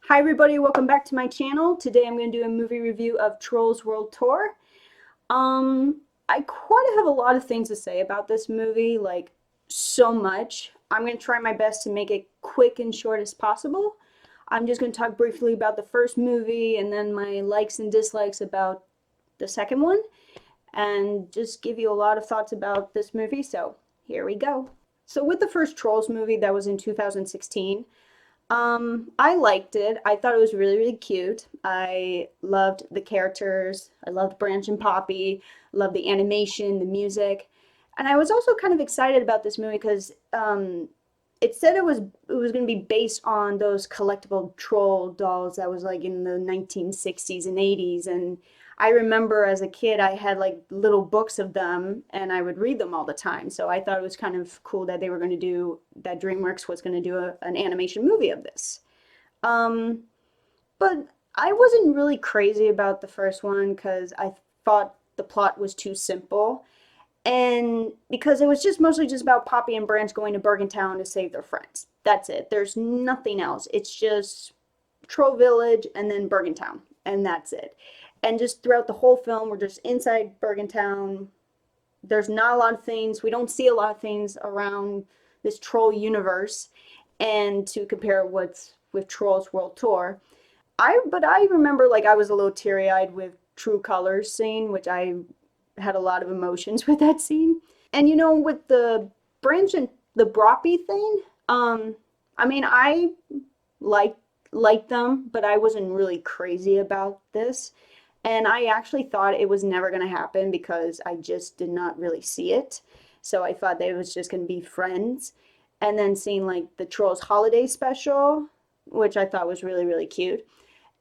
Hi everybody, welcome back to my channel. Today I'm going to do a movie review of Trolls World Tour. I quite have a lot of things to say about this movie, like so much. I'm going to try my best to make it quick and short as possible. I'm just going to talk briefly about the first movie and then my likes and dislikes about the second one, and just give you a lot of thoughts about this movie, so here we go. So with the first Trolls movie that was in 2016, I liked it. I thought it was really, really cute. I loved the characters. I loved Branch and Poppy. Loved the animation, the music. And I was also kind of excited about this movie because it said it was going to be based on those collectible troll dolls that was like in the 1960s and 80s. And I remember as a kid I had like little books of them and I would read them all the time. So I thought it was kind of cool that they were going to do that. Dreamworks was going to do an animation movie of this. Um, but I wasn't really crazy about the first one because I thought the plot was too simple. And because it was just mostly just about Poppy and Branch going to Bergentown to save their friends. That's it. There's nothing else. It's just Troll Village and then Bergentown, and that's it. And just throughout the whole film, we're just inside Bergentown. There's not a lot of things. We don't see a lot of things around this troll universe. And to compare what's with Trolls World Tour, I remember like I was a little teary-eyed with True Colors scene, which I had a lot of emotions with that scene. And with the Branch and the BROPPY thing, I mean, I like liked them, but I wasn't really crazy about this. And I actually thought it was never going to happen because I just did not really see it. So I thought that it was just going to be friends. And then seeing like the Trolls Holiday Special, which I thought was really, really cute.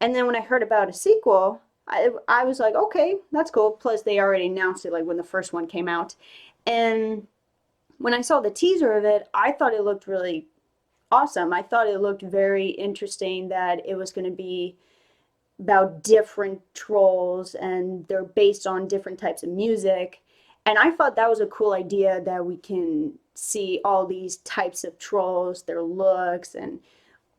And then when I heard about a sequel, I was like, okay, that's cool. Plus, they already announced it like when the first one came out. And when I saw the teaser of it, I thought it looked really awesome. I thought it looked very interesting that it was going to be about different trolls and they're based on different types of music. And I thought that was a cool idea that we can see all these types of trolls, their looks, and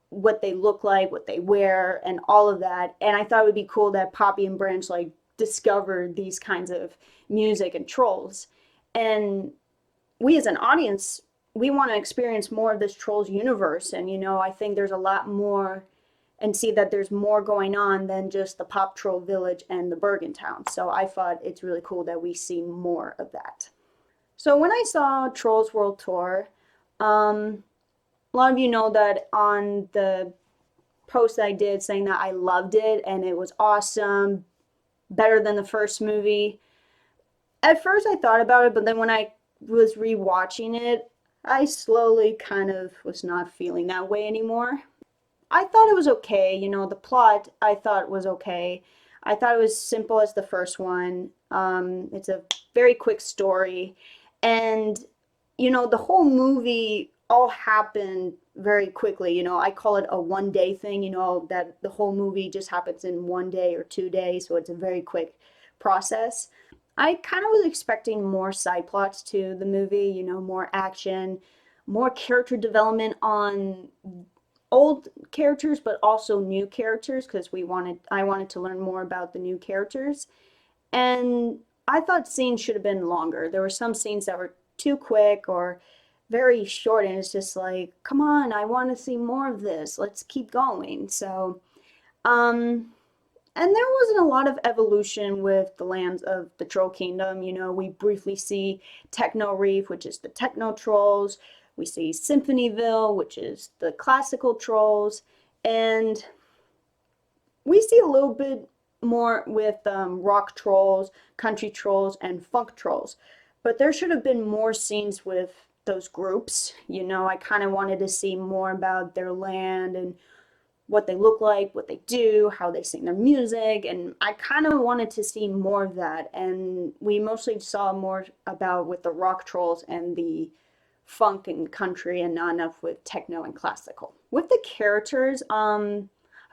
what they look like, what they wear, and all of that. And I thought it would be cool that Poppy and Branch like discovered these kinds of music and trolls. And we as an audience, we want to experience more of this trolls universe. And I think there's a lot more and see that there's more going on than just the Pop Troll Village and the Bergentown. So I thought it's really cool that we see more of that. So when I saw Trolls World Tour, a lot of you know that on the post I did saying that I loved it and it was awesome, better than the first movie. At first I thought about it, but then when I was rewatching it, I slowly kind of was not feeling that way anymore. I thought it was okay. The plot I thought was okay. I thought it was simple as the first one. It's a very quick story. And, the whole movie all happened very quickly. I call it a 1 day thing, that the whole movie just happens in 1 day or 2 days. So it's a very quick process. I kind of was expecting more side plots to the movie, more action, more character development on old characters but also new characters because I wanted to learn more about the new characters. And I thought scenes should have been longer. There were some scenes that were too quick or very short, and it's just like, come on, I want to see more of this. Let's keep going. So, and there wasn't a lot of evolution with the lands of the Troll Kingdom. We briefly see Techno Reef, which is the techno trolls. We see Symphonyville, which is the classical trolls. And we see a little bit more with rock trolls, country trolls, and funk trolls. But there should have been more scenes with those groups. I kind of wanted to see more about their land and what they look like, what they do, how they sing their music, and I kind of wanted to see more of that. And we mostly saw more about with the rock trolls and the funk and country, and not enough with techno and classical. With the characters, I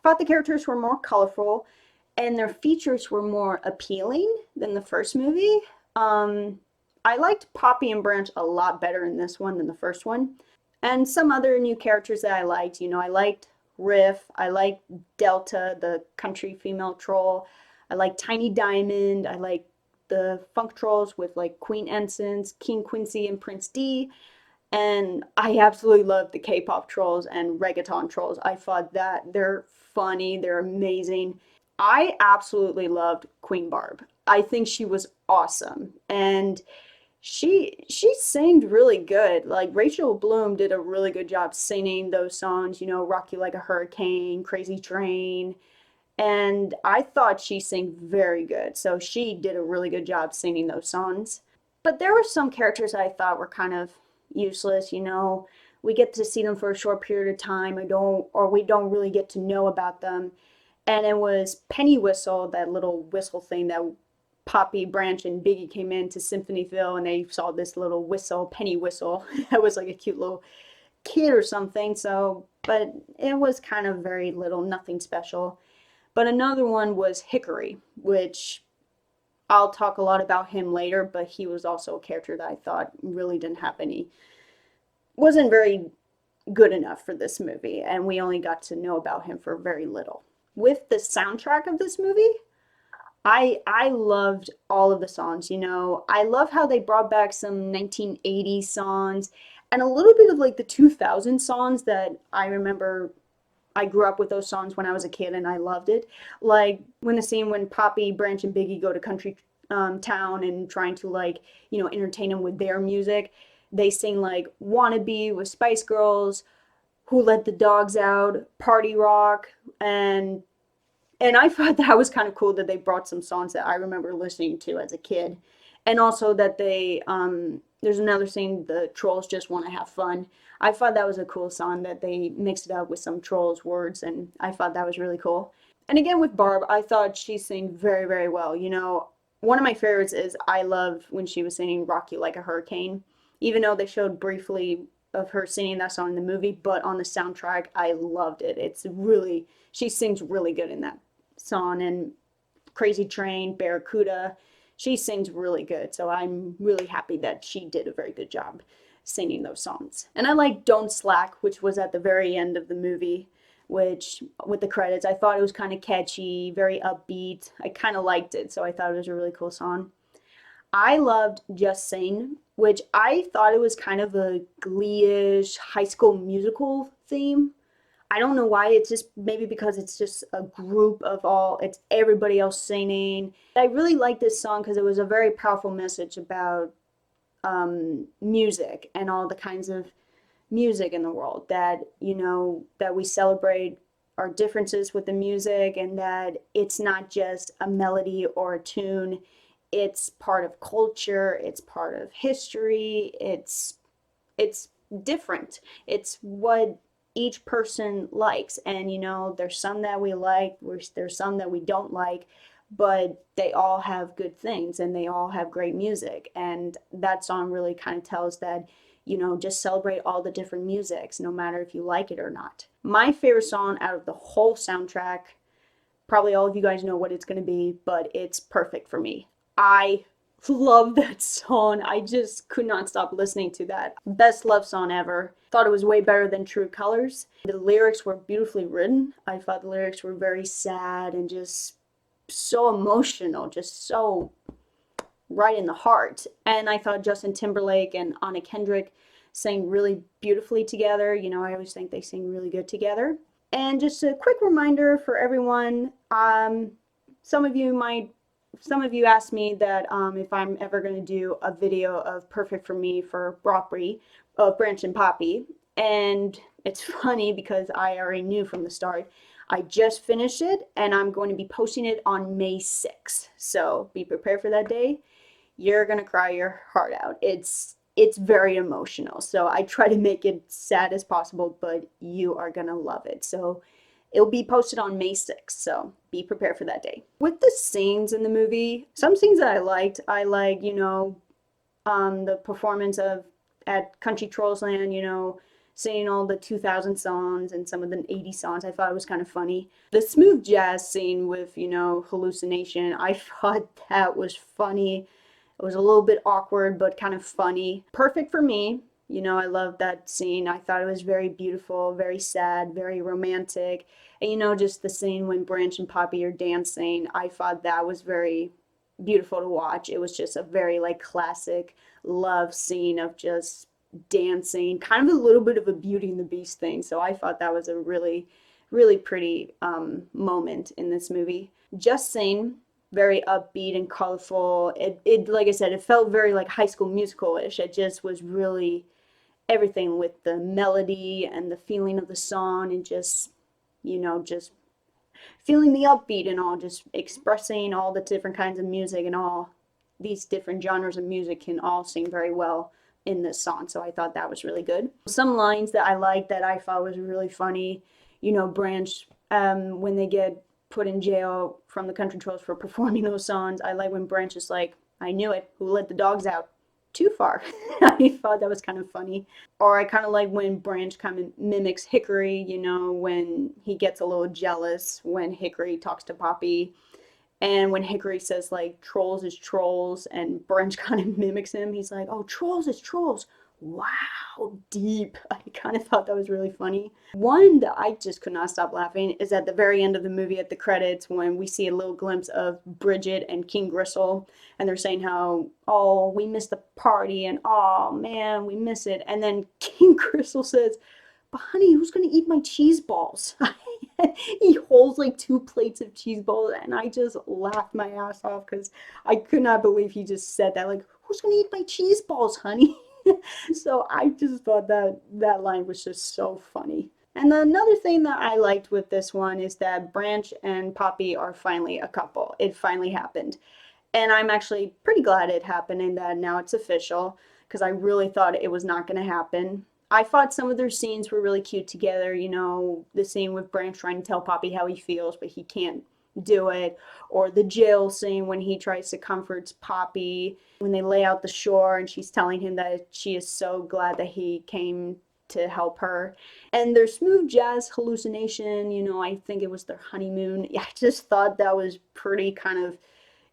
thought the characters were more colorful and their features were more appealing than the first movie. I liked Poppy and Branch a lot better in this one than the first one. And some other new characters that I liked, I liked Riff. I like Delta, the country female troll. I like Tiny Diamond. I like the funk trolls with like Queen Ensigns, King Quincy, and Prince D. And I absolutely love the K-pop trolls and reggaeton trolls. I thought that they're funny, they're amazing. I absolutely loved Queen Barb. I think she was awesome. And she sang really good. Like Rachel Bloom did a really good job singing those songs, you know, Rock You Like a Hurricane, Crazy Train, and I thought she sang very good. So she did a really good job singing those songs. But there were some characters I thought were kind of useless, you know. We get to see them for a short period of time, or we don't really get to know about them. And it was Penny Whistle, that little whistle thing that Poppy, Branch, and Biggie came into Symphonyville and they saw this little whistle, Penny Whistle. That was like a cute little kid or something. So, but it was kind of very little, nothing special. But another one was Hickory, which I'll talk a lot about him later, but he was also a character that I thought really didn't have any, wasn't very good enough for this movie, and we only got to know about him for very little. With the soundtrack of this movie, I loved all of the songs, you know. I love how they brought back some 1980s songs and a little bit of like the 2000 songs that I remember. I grew up with those songs when I was a kid and I loved it. Like when the scene when Poppy, Branch, and Biggie go to country town and trying to like, you know, entertain them with their music. They sing like Wannabe with Spice Girls, Who Let the Dogs Out, Party Rock, and I thought that was kind of cool that they brought some songs that I remember listening to as a kid. And also that there's another thing, the Trolls Just Want to Have Fun. I thought that was a cool song that they mixed it up with some Trolls words, and I thought that was really cool. And again, with Barb, I thought she sang very, very well. You know, one of my favorites is I love when she was singing Rock You Like a Hurricane, even though they showed briefly of her singing that song in the movie, but on the soundtrack, I loved it. It's really, she sings really good in that song. And Crazy Train, Barracuda, she sings really good. So I'm really happy that she did a very good job singing those songs. And I like Don't Slack, which was at the very end of the movie, which with the credits, I thought it was kind of catchy, very upbeat. I kind of liked it, so I thought it was a really cool song. I loved Just Sing, which I thought it was kind of a glee-ish high school musical theme. I don't know why. It's just maybe because it's just a group of all, it's everybody else singing. I really liked this song because it was a very powerful message about music and all the kinds of music in the world, that, you know, that we celebrate our differences with the music, and that it's not just a melody or a tune. It's part of culture, it's part of history, it's different. It's what each person likes. And you know, there's some that we like, there's some that we don't like, but they all have good things and they all have great music. And that song really kind of tells that, you know, just celebrate all the different musics, no matter if you like it or not. My favorite song out of the whole soundtrack, probably all of you guys know what it's going to be, but it's Perfect for Me. I love that song. I just could not stop listening to that. Best love song ever. Thought it was way better than True Colors. The lyrics were beautifully written. I thought the lyrics were very sad and just so emotional, just so right in the heart. And I thought Justin Timberlake and Anna Kendrick sang really beautifully together. You know, I always think they sing really good together. And just a quick reminder for everyone, some of you asked me that if I'm ever going to do a video of Perfect for Me for BROPPY of Branch and Poppy. And it's funny because I already knew from the start. I just finished it and I'm going to be posting it on May 6th. So be prepared for that day. You're going to cry your heart out. It's very emotional. So I try to make it sad as possible, but you are going to love it. So it'll be posted on May 6th, so be prepared for that day. With the scenes in the movie, some scenes that I like, you know, the performance of at Country Trolls Land, you know, singing all the 2000 songs and some of the 80 songs. I thought it was kind of funny. The smooth jazz scene with, you know, Hallucination, I thought that was funny. It was a little bit awkward, but kind of funny. Perfect for Me. You know, I loved that scene. I thought it was very beautiful, very sad, very romantic. And you know, just the scene when Branch and Poppy are dancing, I thought that was very beautiful to watch. It was just a very like classic love scene of just dancing, kind of a little bit of a Beauty and the Beast thing. So I thought that was a really, really pretty moment in this movie. Just Sing, very upbeat and colorful. It like I said, it felt very like High School Musical-ish. It just was really everything with the melody and the feeling of the song and just, you know, just feeling the upbeat and all, just expressing all the different kinds of music and all these different genres of music can all sing very well in this song. So I thought that was really good. Some lines that I liked that I thought was really funny, you know, Branch, when they get put in jail from the Country Trolls for performing those songs. I like when Branch is like, I knew it, who let the dogs out? Too far. I thought that was kind of funny. Or I kind of like when Branch kind of mimics Hickory, you know, when he gets a little jealous when Hickory talks to Poppy. And when Hickory says like trolls is trolls and Branch kind of mimics him, he's like, oh, trolls is trolls. Wow, deep. I kind of thought that was really funny. One that I just could not stop laughing is at the very end of the movie at the credits when we see a little glimpse of Bridget and King Gristle and they're saying how, oh, we missed the party and oh man, we miss it. And then King Gristle says, but honey, who's gonna eat my cheese balls? He holds like two plates of cheese balls and I just laughed my ass off because I could not believe he just said that. Like, who's gonna eat my cheese balls, honey? So I just thought that that line was just so funny. And another thing that I liked with this one is that Branch and Poppy are finally a couple. It finally happened. And I'm actually pretty glad it happened and that now it's official because I really thought it was not going to happen. I thought some of their scenes were really cute together. You know, the scene with Branch trying to tell Poppy how he feels, but he can't do it. Or the jail scene when he tries to comfort Poppy, when they lay out the shore and she's telling him that she is so glad that he came to help her. And their smooth jazz hallucination, you know, I think it was their honeymoon. Yeah, I just thought that was pretty kind of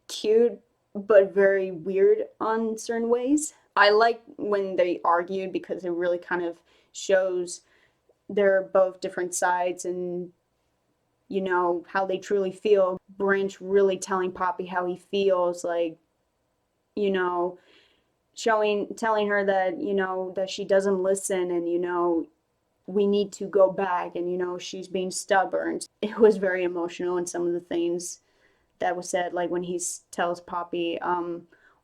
cute, but very weird on certain ways. I like when they argued because it really kind of shows they're both different sides and you know how they truly feel. Branch really telling Poppy how he feels, like, you know, telling her that, you know, that she doesn't listen and, you know, we need to go back and, you know, she's being stubborn. It was very emotional and some of the things that was said, like when he tells Poppy,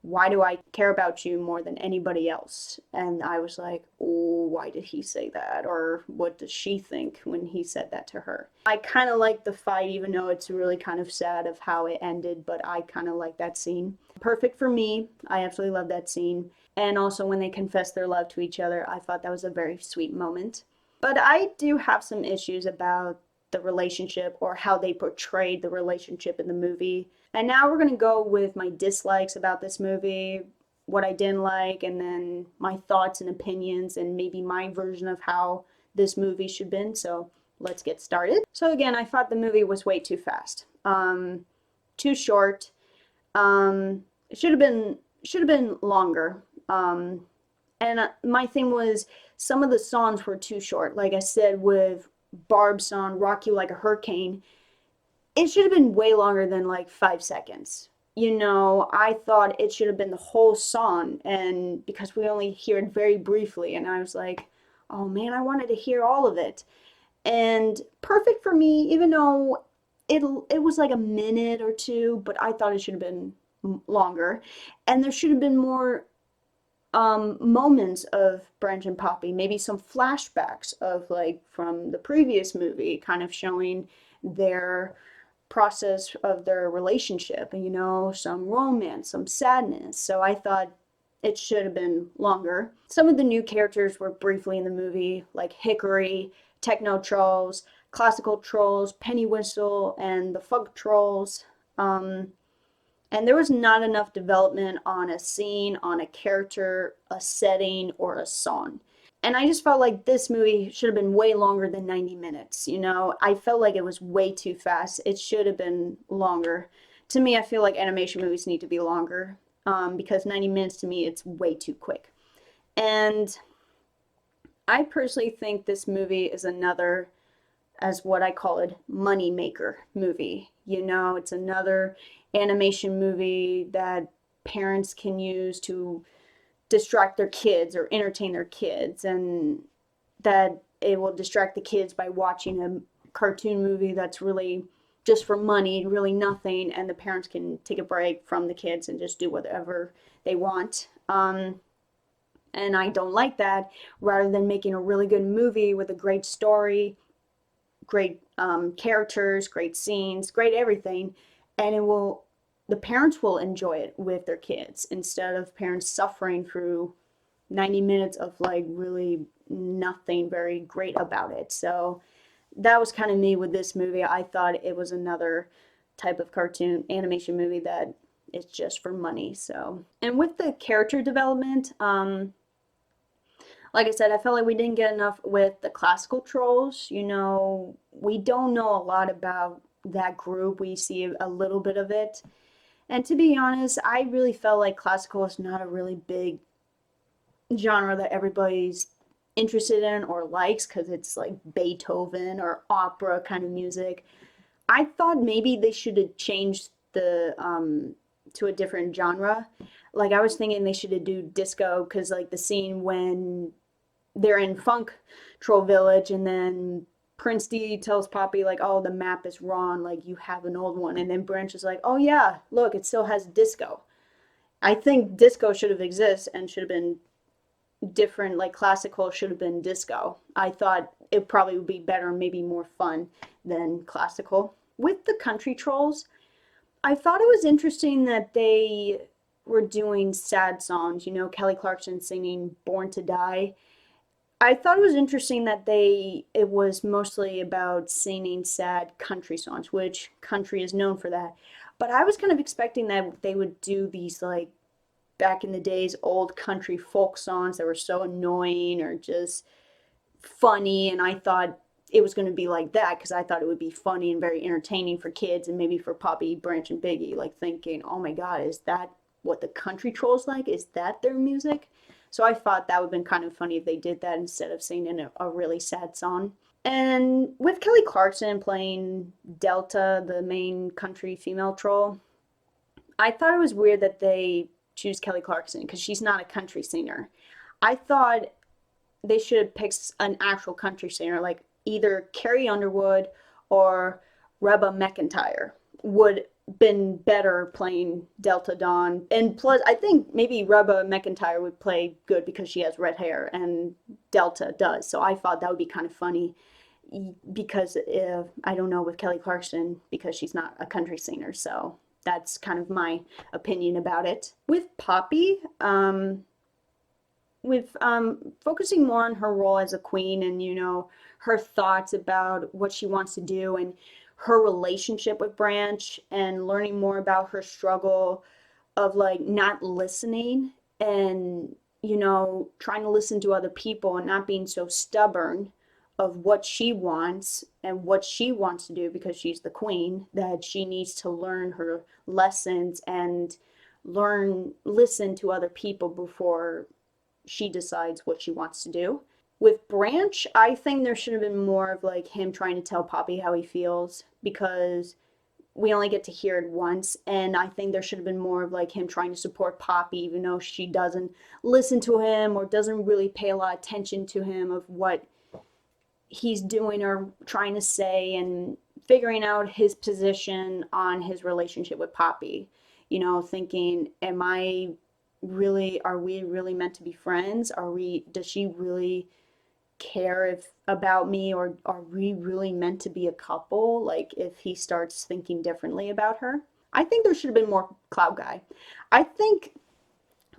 why do I care about you more than anybody else? And I was like, oh, why did he say that? Or what does she think when he said that to her? I kind of like the fight, even though it's really kind of sad of how it ended, but I kind of like that scene. Perfect for me. I absolutely love that scene. And also when they confess their love to each other, I thought that was a very sweet moment. But I do have some issues about the relationship or how they portrayed the relationship in the movie. And now we're going to go with my dislikes about this movie, what I didn't like, and then my thoughts and opinions, and maybe my version of how this movie should have been. So let's get started. So again, I thought the movie was way too fast, too short. It should have been longer. And my thing was some of the songs were too short. Like I said, with Barb's song "Rock You Like a Hurricane," it should have been way longer than like 5 seconds. You know, I thought it should have been the whole song, and because we only hear it very briefly, and I was like, oh man, I wanted to hear all of it. And Perfect for me, even though it was like a minute or two, but I thought it should have been longer, and there should have been more moments of Branch and Poppy, maybe some flashbacks of like from the previous movie, kind of showing their process of their relationship, and you know, some romance, some sadness. So I thought it should have been longer. Some of the new characters were briefly in the movie, like Hickory, Techno Trolls, Classical Trolls, Penny Whistle, and the Funk Trolls. And there was not enough development on a scene, on a character, a setting, or a song. And I just felt like this movie should have been way longer than 90 minutes. You know, I felt like it was way too fast. It should have been longer. To me, I feel like animation movies need to be longer because 90 minutes to me, it's way too quick. And I personally think this movie is another, as what I call it, money maker movie. You know, it's another animation movie that parents can use to distract their kids or entertain their kids, and that it will distract the kids by watching a cartoon movie that's really just for money, really nothing, and the parents can take a break from the kids and just do whatever they want. And I don't like that. Rather than making a really good movie with a great story, great characters, great scenes, great everything, and the parents will enjoy it with their kids instead of parents suffering through 90 minutes of like really nothing very great about it. So that was kind of me with this movie. I thought it was another type of cartoon animation movie that is just for money. So, and with the character development, like I said, I felt like we didn't get enough with the classical trolls. You know, we don't know a lot about that group. We see a little bit of it. And to be honest, I really felt like classical is not a really big genre that everybody's interested in or likes because it's like Beethoven or opera kind of music. I thought maybe they should have changed the to a different genre. Like I was thinking they should have do disco because like the scene when they're in Funk Troll Village, and then Prince D tells Poppy like, "Oh, the map is wrong. Like you have an old one." And then Branch is like, "Oh yeah, look, it still has disco." I think disco should have existed and should have been different. Like classical should have been disco. I thought it probably would be better, maybe more fun than classical. With the country trolls, I thought it was interesting that they were doing sad songs. You know, Kelly Clarkson singing "Born to Die." I thought it was interesting that it was mostly about singing sad country songs, which country is known for that. But I was kind of expecting that they would do these like back in the days old country folk songs that were so annoying or just funny, and I thought it was going to be like that because I thought it would be funny and very entertaining for kids and maybe for Poppy, Branch, and Biggie, like thinking, "Oh my God, is that what the country trolls like? Is that their music?" So I thought that would have been kind of funny if they did that instead of singing a really sad song. And with Kelly Clarkson playing Delta, the main country female troll, I thought it was weird that they choose Kelly Clarkson because she's not a country singer. I thought they should have picked an actual country singer, like either Carrie Underwood or Reba McEntire would been better playing Delta Dawn. And plus, I think maybe Reba McEntire would play good because she has red hair and Delta does. So I thought that would be kind of funny because if, I don't know with Kelly Clarkson because she's not a country singer. So that's kind of my opinion about it. With Poppy, with focusing more on her role as a queen and you know her thoughts about what she wants to do and her relationship with Branch and learning more about her struggle of like not listening and you know trying to listen to other people and not being so stubborn of what she wants and what she wants to do because she's the queen, that she needs to learn her lessons and listen to other people before she decides what she wants to do. With Branch, I think there should have been more of like him trying to tell Poppy how he feels because we only get to hear it once, and I think there should have been more of like him trying to support Poppy even though she doesn't listen to him or doesn't really pay a lot of attention to him of what he's doing or trying to say, and figuring out his position on his relationship with Poppy. You know, thinking, am I really, are we really meant to be friends? Does she really care if about me, or are we really meant to be a couple? Like if he starts thinking differently about her. I think there should have been more Cloud Guy. I think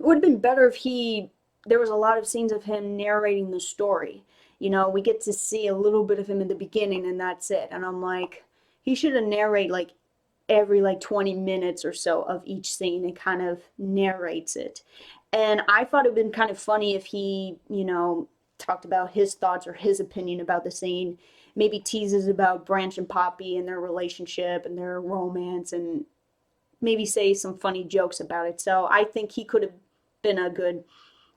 it would have been better if there was a lot of scenes of him narrating the story. You know, we get to see a little bit of him in the beginning and that's it. And I'm like, he should have narrated like every like 20 minutes or so of each scene and kind of narrates it. And I thought it would have been kind of funny if he, you know, talked about his thoughts or his opinion about the scene, maybe teases about Branch and Poppy and their relationship and their romance, and maybe say some funny jokes about it. So I think he could have been a good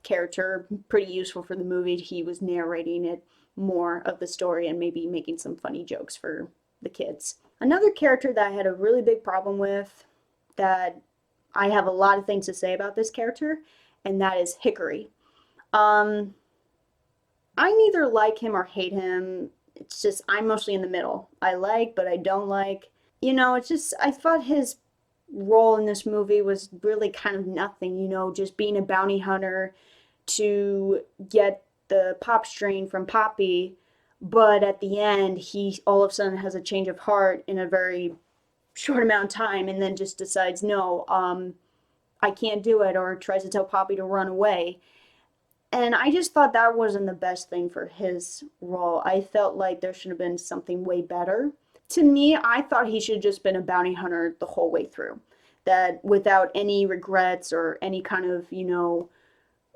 character, pretty useful for the movie. He was narrating it more of the story and maybe making some funny jokes for the kids. Another character that I had a really big problem with, that I have a lot of things to say about this character, and that is Hickory. Um, I neither like him or hate him. It's just I'm mostly in the middle. I like, but I don't like. It's just I thought his role in this movie was really kind of nothing, just being a bounty hunter to get the pop string from Poppy, but at the end he all of a sudden has a change of heart in a very short amount of time and then just decides no, I can't do it, or tries to tell Poppy to run away. And I just thought that wasn't the best thing for his role. I felt like there should have been something way better. To me, I thought he should have just been a bounty hunter the whole way through. That without any regrets or any kind of,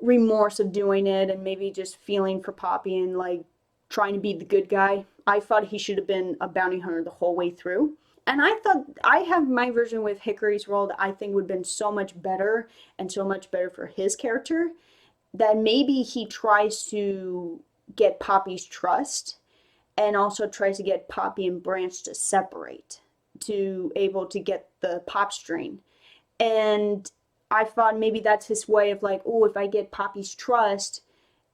remorse of doing it, and maybe just feeling for Poppy and like trying to be the good guy. I thought he should have been a bounty hunter the whole way through. And I thought I have my version with Hickory's role that I think would have been so much better and so much better for his character, that maybe he tries to get Poppy's trust and also tries to get Poppy and Branch to separate to able to get the pop string. And I thought maybe that's his way of like, oh, if I get Poppy's trust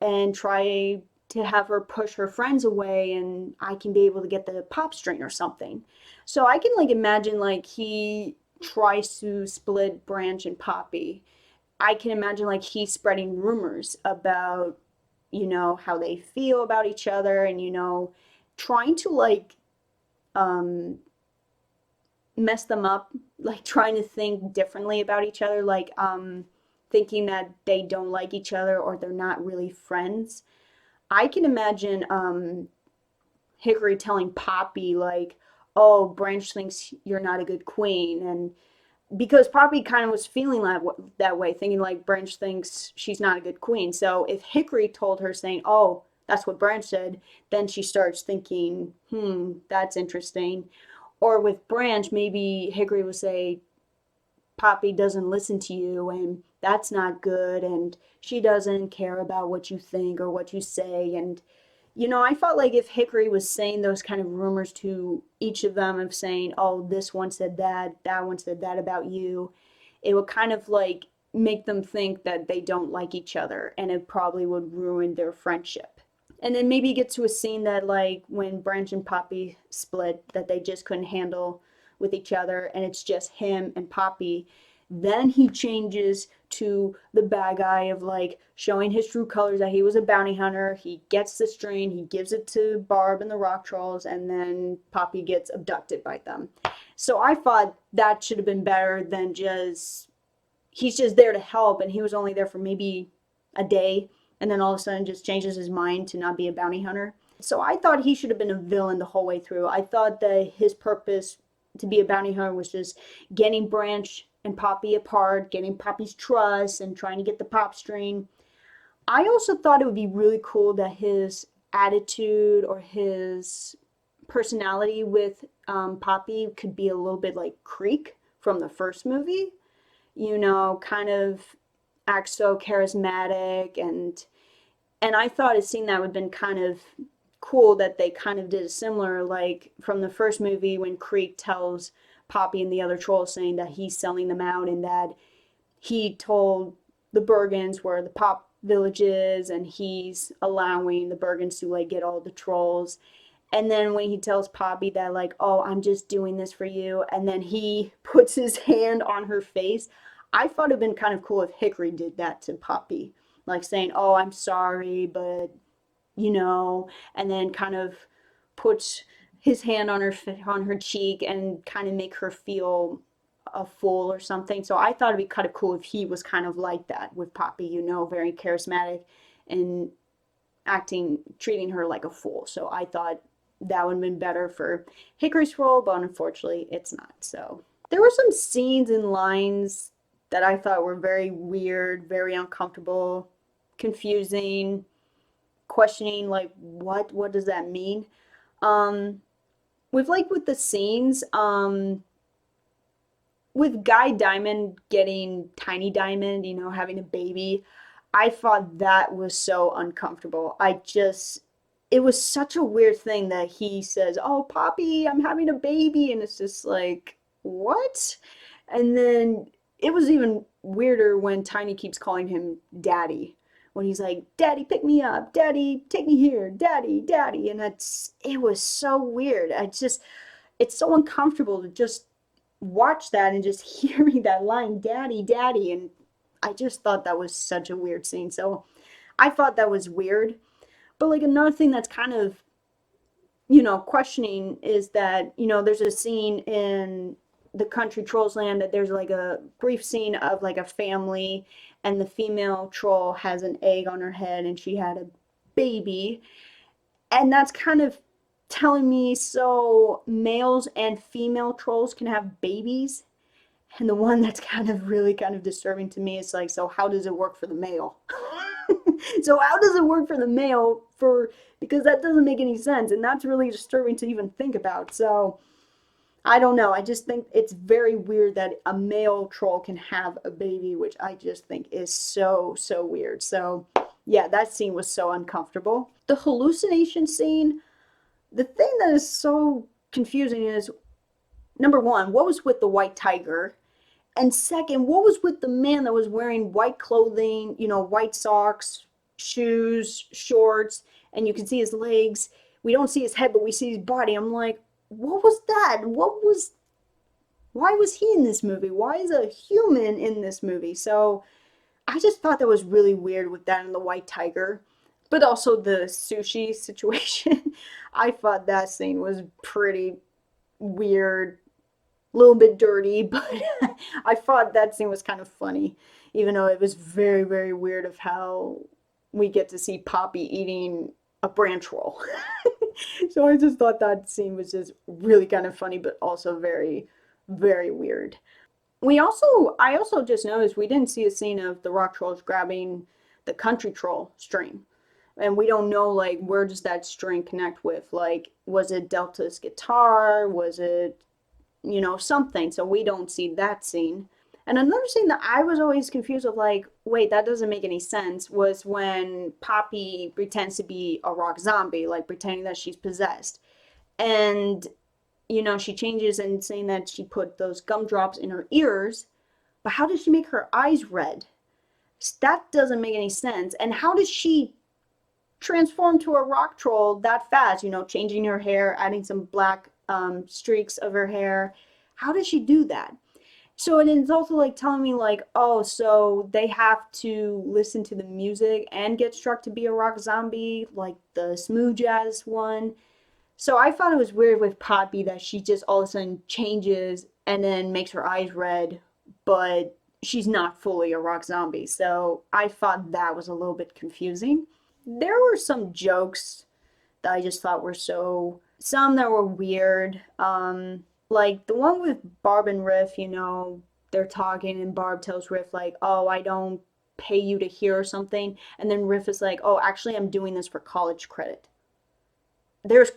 and try to have her push her friends away and I can be able to get the pop string or something. So I can like imagine like he tries to split Branch and Poppy. I can imagine like he's spreading rumors about, how they feel about each other, and, trying to like um mess them up, like trying to think differently about each other, like thinking that they don't like each other or they're not really friends. I can imagine Hickory telling Poppy like, "Oh, Branch thinks you're not a good queen," and because Poppy kind of was feeling that way, thinking like Branch thinks she's not a good queen. So if Hickory told her saying, "Oh, that's what Branch said," then she starts thinking, that's interesting. Or with Branch, maybe Hickory will say, Poppy doesn't listen to you, and that's not good, and she doesn't care about what you think or what you say. And, I felt like if Hickory was saying those kind of rumors to each of them, of saying, oh, this one said that one said that about you, it would kind of like make them think that they don't like each other, and it probably would ruin their friendship. And then maybe get to a scene that like when Branch and Poppy split, that they just couldn't handle with each other, and it's just him and Poppy. Then he changes to the bad guy of like showing his true colors, that he was a bounty hunter. He gets the string, he gives it to Barb and the Rock Trolls, and then Poppy gets abducted by them. So I thought that should have been better than just he's just there to help, and he was only there for maybe a day, and then all of a sudden just changes his mind to not be a bounty hunter. So I thought he should have been a villain the whole way through. I thought that his purpose to be a bounty hunter was just getting Branch and Poppy apart, getting Poppy's trust, and trying to get the pop string. I also thought it would be really cool that his attitude or his personality with Poppy could be a little bit like Creek from the first movie. Kind of acts so charismatic, and I thought a scene that would have been kind of cool that they kind of did a similar, like from the first movie when Creek tells Poppy and the other trolls saying that he's selling them out, and that he told the Bergens where the pop village is, and he's allowing the Bergens to like get all the trolls. And then when he tells Poppy that like, oh, I'm just doing this for you, and then he puts his hand on her face, I thought it'd been kind of cool if Hickory did that to Poppy, like saying, oh, I'm sorry, but you know, and then kind of puts his hand on her cheek and kind of make her feel a fool or something. So I thought it'd be kind of cool if he was kind of like that with Poppy, very charismatic and treating her like a fool. So I thought that would have been better for Hickory's role, but unfortunately it's not. So there were some scenes and lines that I thought were very weird, very uncomfortable, confusing, questioning like what does that mean? Um with the scenes, with Guy Diamond getting Tiny Diamond, having a baby, I thought that was so uncomfortable. It was such a weird thing that he says, "Oh, Poppy, I'm having a baby." And it's just like, what? And then it was even weirder when Tiny keeps calling him Daddy. When he's like, "Daddy, pick me up. Daddy, take me here. Daddy, Daddy." And it was so weird. It's so uncomfortable to just watch that and just hearing that line, Daddy, Daddy. And I just thought that was such a weird scene. So I thought that was weird. But like another thing that's kind of, questioning is that, there's a scene in the country trolls land that there's like a brief scene of like a family and the female troll has an egg on her head and she had a baby. And that's kind of telling me so males and female trolls can have babies. And the one that's kind of disturbing to me is like, so how does it work for the male? So how does it work for the male because that doesn't make any sense and that's really disturbing to even think about. So I don't know. I just think it's very weird that a male troll can have a baby, which I just think is so, so weird. So yeah, that scene was so uncomfortable. The hallucination scene, the thing that is so confusing is number one, what was with the white tiger? And second, what was with the man that was wearing white clothing, white socks, shoes, shorts, and you can see his legs. We don't see his head, but we see his body. I'm like, what was that? Why was he in this movie? Why is a human in this movie? So I just thought that was really weird with that and the white tiger. But also the sushi situation. I thought that scene was pretty weird, a little bit dirty, but I thought that scene was kind of funny, even though it was very, very weird of how we get to see Poppy eating a branch roll. So I just thought that scene was just really kind of funny, but also very, very weird. I also just noticed we didn't see a scene of the rock trolls grabbing the country troll string. And we don't know, like, where does that string connect with? Like, was it Delta's guitar? Was it something. So we don't see that scene. And another scene that I was always confused of, like, wait, that doesn't make any sense, was when Poppy pretends to be a rock zombie, like pretending that she's possessed. And, she changes and saying that she put those gumdrops in her ears, but how does she make her eyes red? That doesn't make any sense. And how does she transform to a rock troll that fast, changing her hair, adding some black streaks of her hair? How does she do that? So and it's also like telling me like, oh, so they have to listen to the music and get struck to be a rock zombie, like the smooth jazz one. So I thought it was weird with Poppy that she just all of a sudden changes and then makes her eyes red, but she's not fully a rock zombie. So I thought that was a little bit confusing. There were some jokes that I just thought were some that were weird. Like the one with Barb and Riff, they're talking and Barb tells Riff like, "Oh, I don't pay you to hear or something." And then Riff is like, "Oh, actually I'm doing this for college credit." There's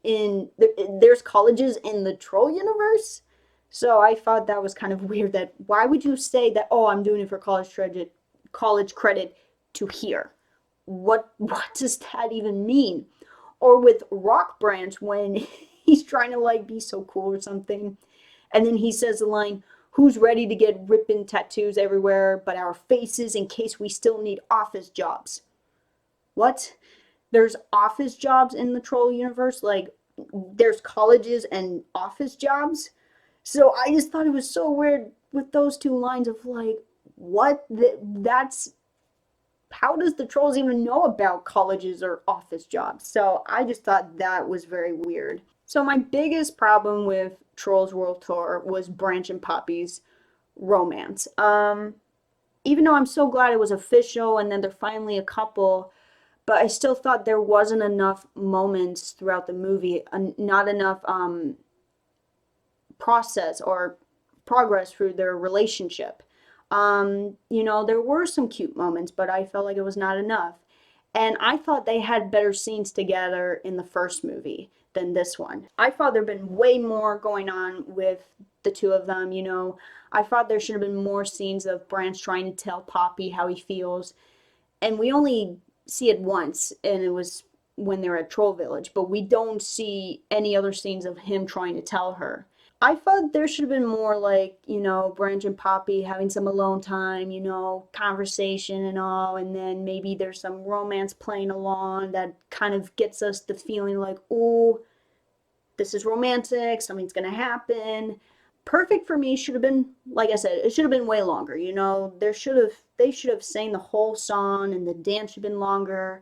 there's colleges in the troll universe. So I thought that was kind of weird that why would you say that, "Oh, I'm doing it for college credit to hear?" What does that even mean? Or with Rock Branch when he's trying to like be so cool or something, and then he says the line, "Who's ready to get ripping tattoos everywhere but our faces in case we still need office jobs?" What? There's office jobs in the troll universe? Like there's colleges and office jobs? So I just thought it was so weird with those two lines of like, what? That's how does the trolls even know about colleges or office jobs? So I just thought that was very weird. So my biggest problem with Trolls World Tour was Branch and Poppy's romance. Even though I'm so glad it was official and then they're finally a couple, but I still thought there wasn't enough moments throughout the movie, not enough process or progress through their relationship. There were some cute moments, but I felt like it was not enough. And I thought they had better scenes together in the first movie than this one. I thought there'd been way more going on with the two of them, you know. I thought there should have been more scenes of Branch trying to tell Poppy how he feels. And we only see it once, and it was when they're at Troll Village, but we don't see any other scenes of him trying to tell her. I thought there should have been more like, you know, Branch and Poppy having some alone time, you know, conversation and all, and then maybe there's some romance playing along that kind of gets us the feeling like, oh, this is romantic, something's gonna happen. Perfect for me should have been, like I said, it should have been way longer. You know, they should have sang the whole song, and the dance should have been longer.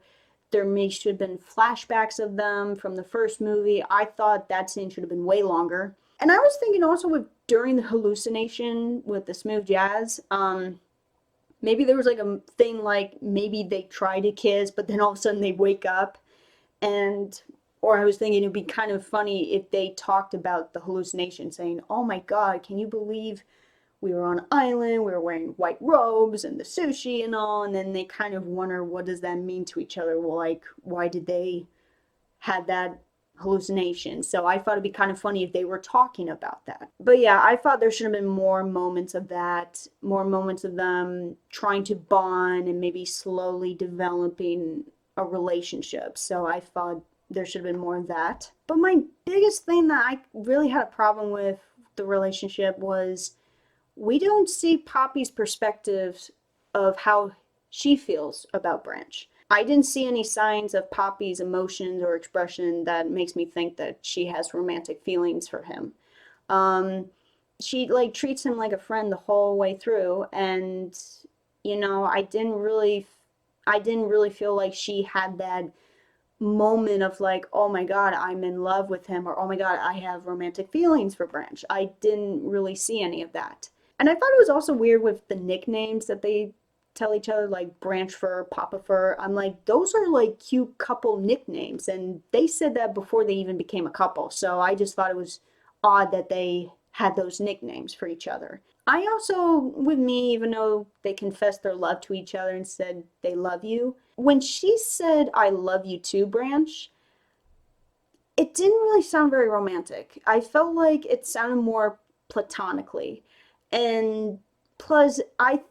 There may should have been flashbacks of them from the first movie. I thought that scene should have been way longer. And I was thinking also with during the hallucination with the smooth jazz, maybe there was like a thing like maybe they try to kiss, but then all of a sudden they wake up and or I was thinking it'd be kind of funny if they talked about the hallucination, saying, "Oh my God, can you believe we were on an island, we were wearing white robes and the sushi and all," and then they kind of wonder what does that mean to each other? Well, like, why did they have that hallucination? So I thought it'd be kind of funny if they were talking about that. But yeah, I thought there should have been more moments of that, more moments of them trying to bond and maybe slowly developing a relationship. So I thought there should have been more of that. But my biggest thing that I really had a problem with the relationship was we don't see Poppy's perspectives of how she feels about Branch. I didn't see any signs of Poppy's emotions or expression that makes me think that she has romantic feelings for him. Um, she like treats him like a friend the whole way through, and you know, I didn't really feel like she had that moment of like, oh my God, I'm in love with him, or oh my God, I have romantic feelings for Branch. I didn't really see any of that. And I thought it was also weird with the nicknames that they tell each other, like Branch Fur, Papa Fur. I'm like, those are like cute couple nicknames. And they said that before they even became a couple. So I just thought it was odd that they had those nicknames for each other. I also, with me, even though they confessed their love to each other and said they love you, when she said, I love you too, Branch, it didn't really sound very romantic. I felt like it sounded more platonically. And plus, I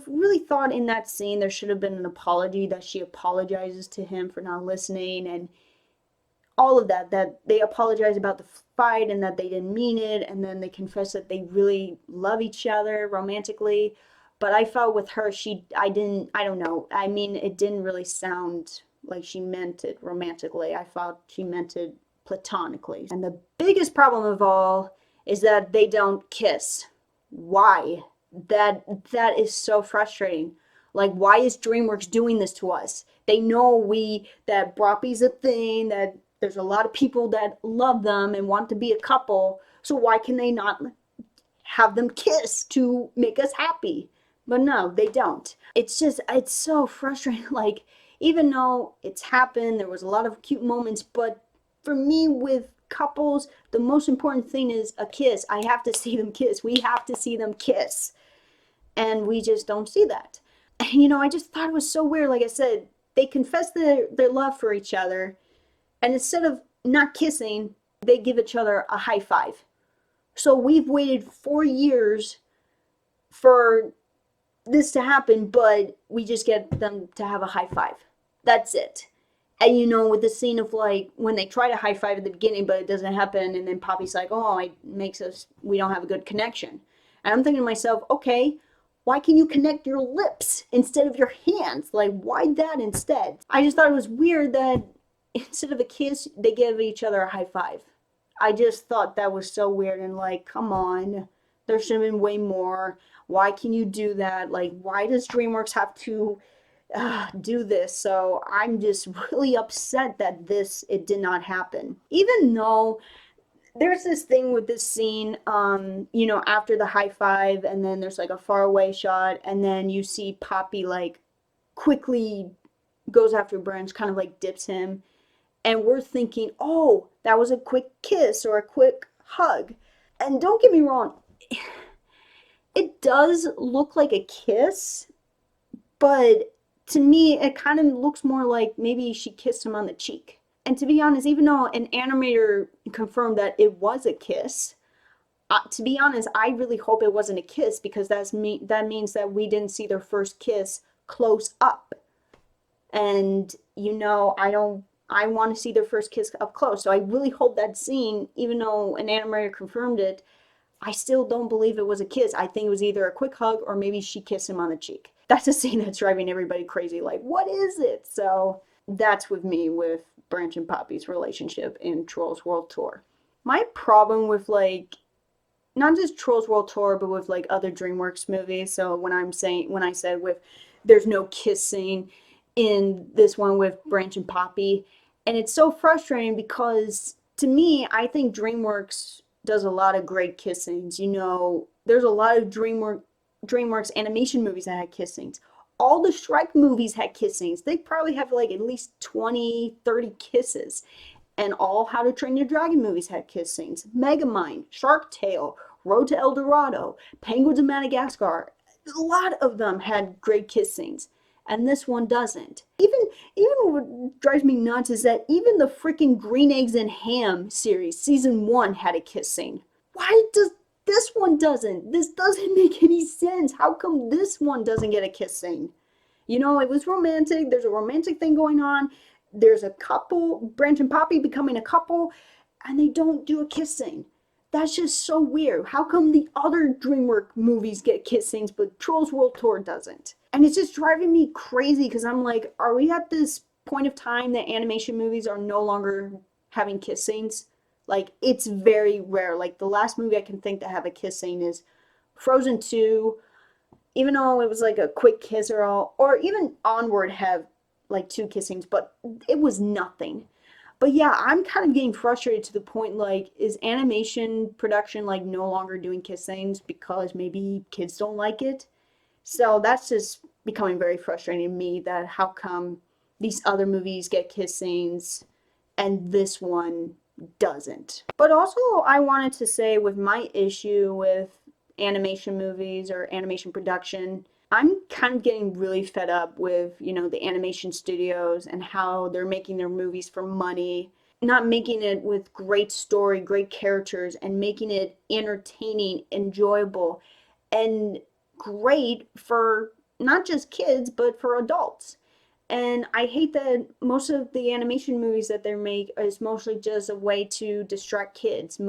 really thought in that scene there should have been an apology, that she apologizes to him for not listening, and all of that, that they apologize about the fight and that they didn't mean it, and then they confess that they really love each other romantically. But I felt with her, I don't know. I mean, it didn't really sound like she meant it romantically. I thought she meant it platonically. And the biggest problem of all is that they don't kiss. Why? That is so frustrating. Like, why is DreamWorks doing this to us? They know that BROPPY's a thing, that there's a lot of people that love them and want to be a couple. So why can they not have them kiss to make us happy? But no, they don't. It's so frustrating. Like, even though it's happened, there was a lot of cute moments, but for me with couples, the most important thing is a kiss. I have to see them kiss. We have to see them kiss. And we just don't see that. And, you know, I just thought it was so weird. Like I said, they confess their love for each other, and instead of not kissing, they give each other a high five. So we've waited 4 years for this to happen, but we just get them to have a high five. That's it. And you know, with the scene of like when they try to high five at the beginning, but it doesn't happen, and then Poppy's like, "Oh, we don't have a good connection." And I'm thinking to myself, okay, why can you connect your lips instead of your hands? Like, why that instead? I just thought it was weird that instead of a kiss, they give each other a high five. I just thought that was so weird, and like, come on, there should have been way more. Why can you do that? Like, why does DreamWorks have to do this? So I'm just really upset that it did not happen. Even though there's this thing with this scene, you know, after the high five, and then there's like a far away shot, and then you see Poppy like quickly goes after Branch, kind of like dips him, and we're thinking, oh, that was a quick kiss or a quick hug. And don't get me wrong, it does look like a kiss, but to me, it kind of looks more like maybe she kissed him on the cheek. And to be honest, even though an animator confirmed that it was a kiss, To be honest, I really hope it wasn't a kiss because that means that we didn't see their first kiss close up. And I want to see their first kiss up close. So I really hope that scene, even though an animator confirmed it, I still don't believe it was a kiss. I think it was either a quick hug or maybe she kissed him on the cheek. That's a scene that's driving everybody crazy. Like, what is it? So that's with me with Branch and Poppy's relationship in Trolls World Tour. My problem with like not just Trolls World Tour, but with like other DreamWorks movies. So when I said with there's no kissing in this one with Branch and Poppy, and it's so frustrating because to me, I think DreamWorks does a lot of great kiss scenes. There's a lot of DreamWorks animation movies that had kiss scenes. All the Shrek movies had kiss scenes. They probably have like at least 20, 30 kisses. And all How to Train Your Dragon movies had kiss scenes. Megamind, Shark Tale, Road to El Dorado, Penguins of Madagascar. A lot of them had great kiss scenes. And this one doesn't. Even what drives me nuts is that even the freaking Green Eggs and Ham series, season 1, had a kiss scene. Why does this one doesn't? This doesn't make any sense. How come this one doesn't get a kiss scene? It was romantic. There's a romantic thing going on. There's a couple, Branch and Poppy becoming a couple, and they don't do a kiss scene. That's just so weird. How come the other DreamWorks movies get kiss scenes, but Trolls World Tour doesn't? And it's just driving me crazy because I'm like, are we at this point of time that animation movies are no longer having kiss scenes? Like, it's very rare. Like, the last movie I can think to have a kiss scene is Frozen 2, even though it was like a quick kiss or even Onward have like 2 kissings, but it was nothing. But yeah, I'm kind of getting frustrated to the point like, is animation production like no longer doing kiss scenes because maybe kids don't like it? So that's just becoming very frustrating to me that how come these other movies get kiss scenes and this one doesn't. But also I wanted to say with my issue with animation movies or animation production, I'm kind of getting really fed up with, the animation studios and how they're making their movies for money, not making it with great story, great characters, and making it entertaining, enjoyable, and great for not just kids, but for adults. And I hate that most of the animation movies that they make is mostly just a way to distract kids.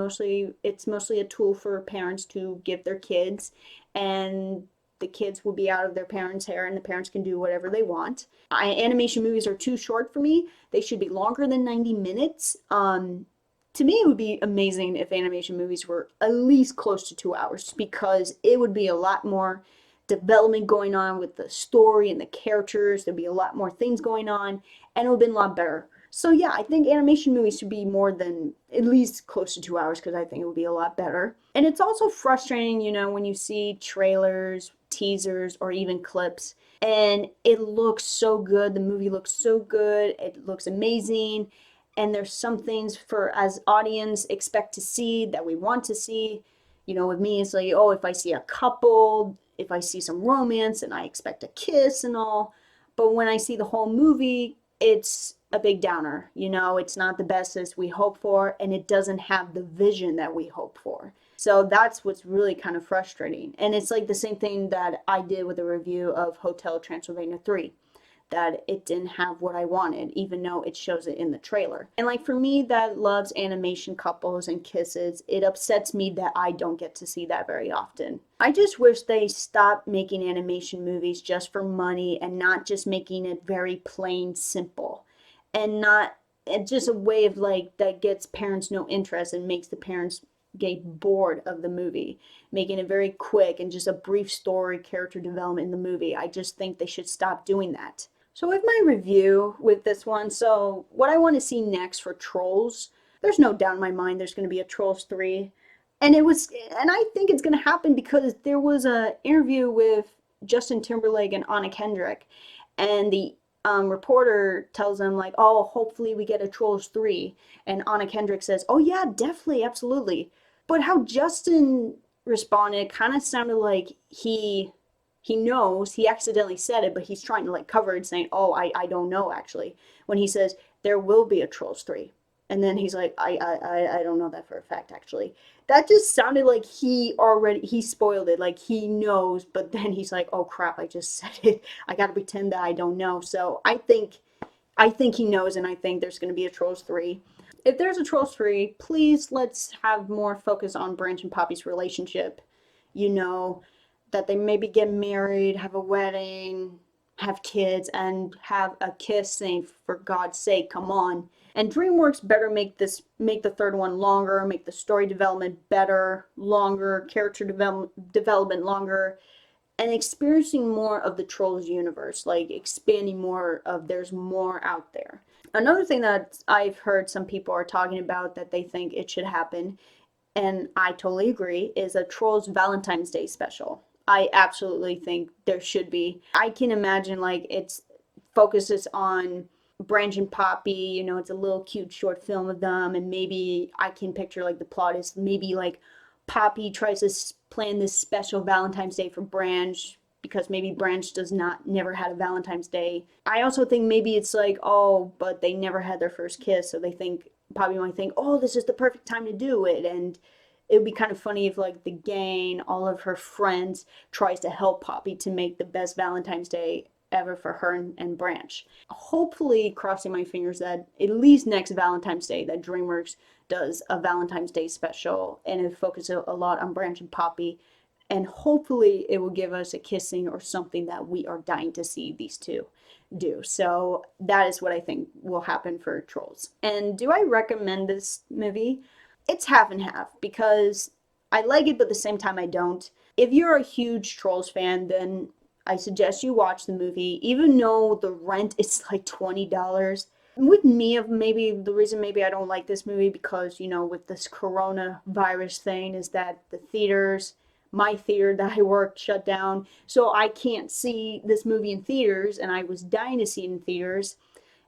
It's mostly a tool for parents to give their kids, and the kids will be out of their parents' hair and the parents can do whatever they want. Animation movies are too short for me. They should be longer than 90 minutes. To me, it would be amazing if animation movies were at least close to 2 hours because it would be a lot more development going on with the story and the characters. There'd be a lot more things going on and it would have been a lot better. So yeah, I think animation movies should be more than at least close to 2 hours because I think it would be a lot better. And it's also frustrating, when you see trailers, teasers, or even clips and it looks so good. The movie looks so good. It looks amazing. And there's some things for as audience expect to see that we want to see. With me, it's like, oh, if I see a couple, if I see some romance and I expect a kiss and all. But when I see the whole movie, it's a big downer. It's not the best as we hope for, and it doesn't have the vision that we hope for. So that's what's really kind of frustrating. And it's like the same thing that I did with a review of Hotel Transylvania 3. That it didn't have what I wanted, even though it shows it in the trailer. And like for me that loves animation couples and kisses, it upsets me that I don't get to see that very often. I just wish they stopped making animation movies just for money and not just making it very plain simple. And not it's just a way of like that gets parents no interest and makes the parents get bored of the movie, making it very quick and just a brief story, character development in the movie. I just think they should stop doing that. So with my review with this one, so what I want to see next for Trolls, there's no doubt in my mind there's going to be a Trolls 3. And I think it's going to happen because there was an interview with Justin Timberlake and Anna Kendrick, and the reporter tells them like, oh, hopefully we get a Trolls 3. And Anna Kendrick says, oh yeah, definitely, absolutely. But how Justin responded kind of sounded like he knows, he accidentally said it, but he's trying to like cover it saying, oh, I don't know actually. When he says, there will be a Trolls 3. And then he's like, I don't know that for a fact, actually. That just sounded like he spoiled it, like he knows, but then he's like, oh crap, I just said it. I gotta pretend that I don't know. So I think he knows, and I think there's gonna be a Trolls 3. If there's a Trolls 3, please let's have more focus on Branch and Poppy's relationship. You know, that they maybe get married, have a wedding, have kids, and have a kiss saying, for God's sake, come on. And DreamWorks better make the third one longer, make the story development better, longer, development longer, and experiencing more of the Trolls universe, like expanding more of there's more out there. Another thing that I've heard some people are talking about that they think it should happen, and I totally agree, is a Trolls Valentine's Day special. I absolutely think there should be. I can imagine like it's focuses on Branch and Poppy, it's a little cute short film of them, and maybe I can picture like the plot is maybe like Poppy tries to plan this special Valentine's Day for Branch because maybe Branch does not never had a Valentine's Day. I also think maybe it's like, oh, but they never had their first kiss, so they think Poppy might think, oh, this is the perfect time to do it, and it would be kind of funny if like the gang, all of her friends, tries to help Poppy to make the best Valentine's Day ever for her and Branch. Hopefully, crossing my fingers that at least next Valentine's Day that DreamWorks does a Valentine's Day special and it focuses a lot on Branch and Poppy, and hopefully it will give us a kissing or something that we are dying to see these two do. So that is what I think will happen for Trolls. And do I recommend this movie? It's half and half because I like it, but at the same time I don't. If you're a huge Trolls fan, then I suggest you watch the movie, even though the rent is like $20. With me, of maybe the reason maybe I don't like this movie because, with this coronavirus thing is that the theaters, my theater that I worked shut down. So I can't see this movie in theaters, and I was dying to see it in theaters.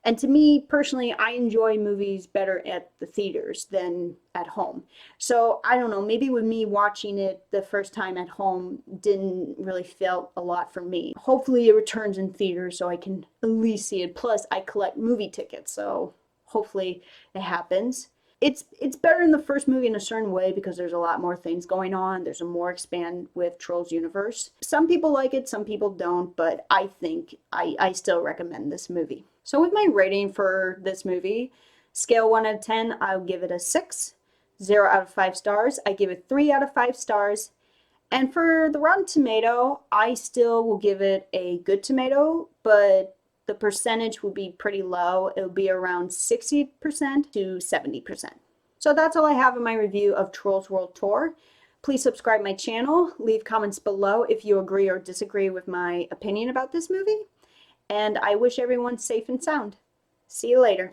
And to me personally, I enjoy movies better at the theaters than at home. So I don't know, maybe with me watching it the first time at home didn't really feel a lot for me. Hopefully it returns in theaters so I can at least see it. Plus I collect movie tickets, so hopefully it happens. It's better in the first movie in a certain way because there's a lot more things going on. There's a more expand with Trolls universe. Some people like it, some people don't, but I think I still recommend this movie. So with my rating for this movie, scale 1 out of 10, I'll give it a 6. 0 out of 5 stars, I give it 3 out of 5 stars. And for the Rotten Tomato, I still will give it a good tomato, but the percentage will be pretty low. It will be around 60% to 70%. So that's all I have in my review of Trolls World Tour. Please subscribe my channel. Leave comments below if you agree or disagree with my opinion about this movie. And I wish everyone safe and sound. See you later.